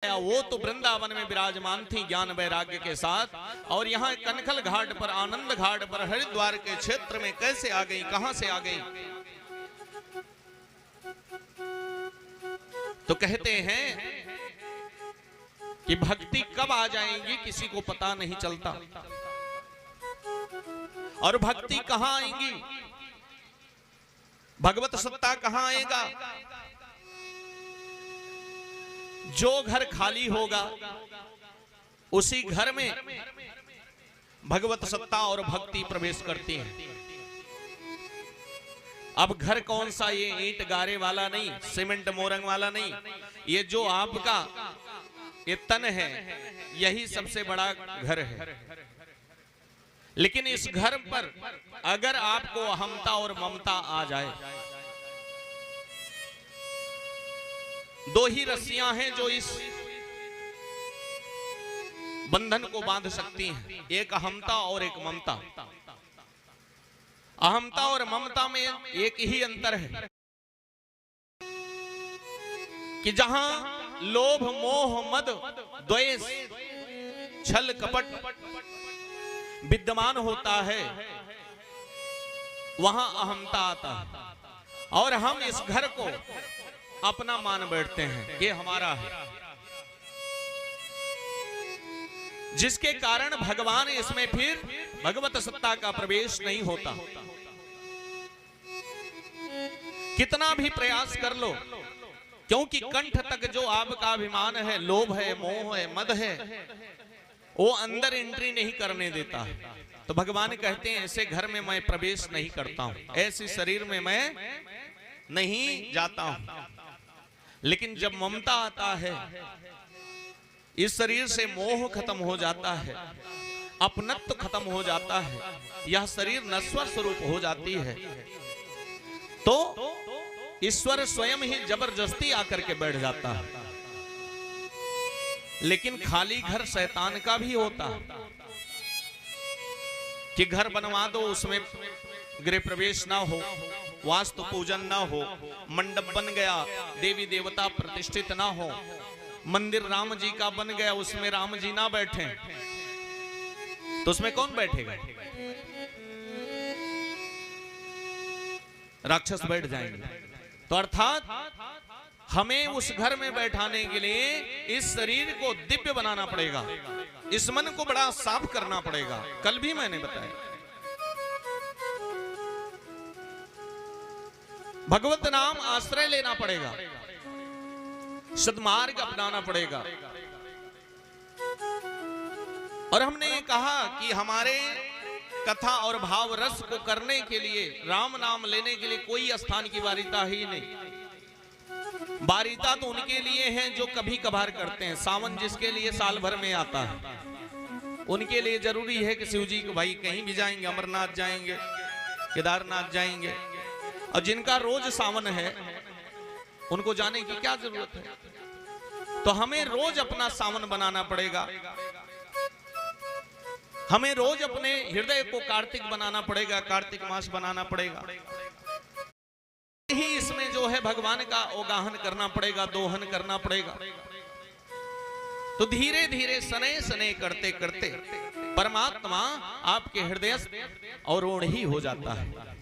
वो तो वृंदावन में विराजमान थी ज्ञान वैराग्य के साथ, और यहाँ कनखल घाट पर, आनंद घाट पर, हरिद्वार के क्षेत्र में कैसे आ गई, कहां से आ गई? तो कहते हैं कि भक्ति कब आ जाएंगी किसी को पता नहीं चलता, और भक्ति कहां आएंगी, भगवत सत्ता कहां आएगा? जो घर खाली होगा उसी घर में भगवत सत्ता और भक्ति प्रवेश करती है। अब घर कौन सा, ये ईंट गारे वाला नहीं, सीमेंट मोरंग वाला नहीं, ये जो आपका ये तन है यही सबसे बड़ा घर है। लेकिन इस घर पर अगर आपको अहमता और ममता आ जाए, दो ही रस्सियां हैं जो इस बंधन को बांध सकती हैं, एक अहमता और एक ममता। अहमता और ममता में एक ही अंतर है कि जहां लोभ मोह मद द्वेष छल कपट विद्यमान होता है वहां अहमता आता है, और हम इस घर को अपना मान बैठते हैं, ये हमारा है, जिसके कारण भगवान इसमें फिर भगवत सत्ता का प्रवेश नहीं होता। कितना भी प्रयास कर लो, क्योंकि कंठ तक जो आपका अभिमान है, लोभ है, मोह है, मद है, वो अंदर एंट्री नहीं करने देता है। तो भगवान कहते हैं ऐसे घर में मैं प्रवेश नहीं करता हूं, ऐसे शरीर में मैं नहीं जाता हूं। लेकिन जब ममता आता है, इस शरीर से मोह खत्म हो जाता है, अपनत्व खत्म हो जाता है, यह शरीर नश्वर स्वरूप हो जाती है, तो ईश्वर स्वयं ही जबरदस्ती आकर के बैठ जाता है। लेकिन खाली घर शैतान का भी होता है कि घर बनवा दो, उसमें गृह प्रवेश ना हो, वास्तु पूजन ना हो, मंडप बन गया, देवी देवता प्रतिष्ठित ना हो, मंदिर राम जी का बन गया, उसमें राम जी ना बैठे, तो उसमें कौन बैठेगा? राक्षस बैठ जाएंगे। तो अर्थात हमें उस घर में बैठाने के लिए इस शरीर को दिव्य बनाना पड़ेगा, इस मन को बड़ा साफ करना पड़ेगा। कल भी मैंने बताया, भगवत नाम आश्रय लेना पड़ेगा, सद्मार्ग अपनाना पड़ेगा। और हमने ये कहा कि हमारे कथा और भाव रस को करने के लिए, राम नाम लेने के लिए कोई स्थान की वारिता ही नहीं। वारिता तो उनके लिए है जो कभी कभार करते हैं। सावन जिसके लिए साल भर में आता है, उनके लिए जरूरी है कि शिव जी को भाई कहीं भी जाएंगे, अमरनाथ जाएंगे, केदारनाथ जाएंगे। और जिनका रोज सावन है उनको जाने की क्या जरूरत है? तो हमें रोज अपना सावन बनाना पड़ेगा, हमें रोज अपने हृदय को कार्तिक बनाना पड़ेगा, कार्तिक मास बनाना पड़ेगा। ही इसमें जो है भगवान का अवगाहन करना पड़ेगा, दोहन करना पड़ेगा। तो धीरे धीरे सने सने करते करते परमात्मा आपके हृदय और ओढ़ ही हो जाता है।